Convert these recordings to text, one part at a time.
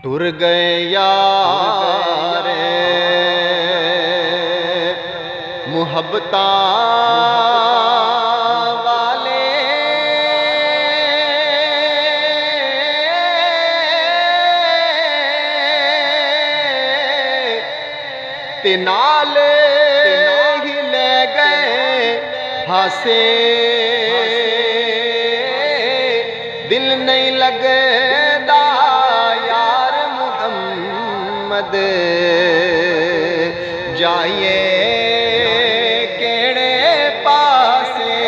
टुर गए यारे मुहब्बता वाले ते नाल ही ले गए हासे दिल नहीं लगदा यार मुहम्मद जाइए केड़े पासे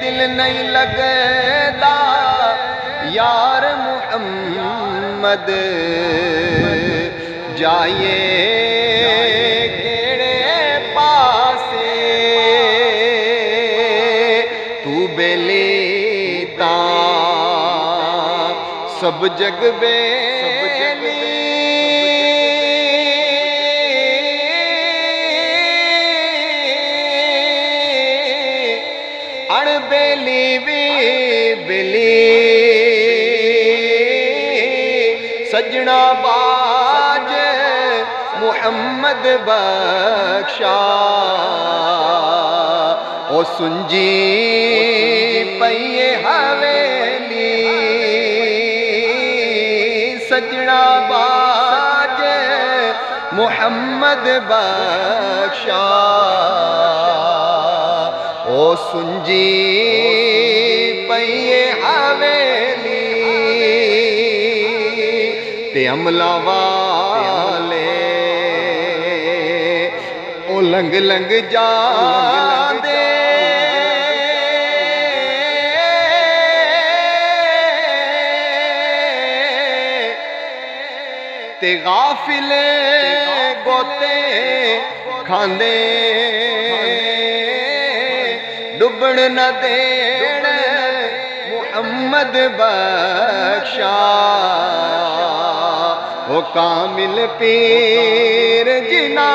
दिल नहीं लगदा यार मुहम्मद जाइए केड़े पासे तू बेली सब जग बेली अणबेली भी बेली सजना बाज मुहम्मद बख्शा ओ सुंजी पइए हवेली सजना बाज मुहम्मद बख्शा ओ सुंजी पइए हवेली ते अमला वाले ओ लंग लंग जांदे ते गाफिले गोते खांदे डुबण न देण मुहम्मद बख्शा ओ कामिल पीर जिना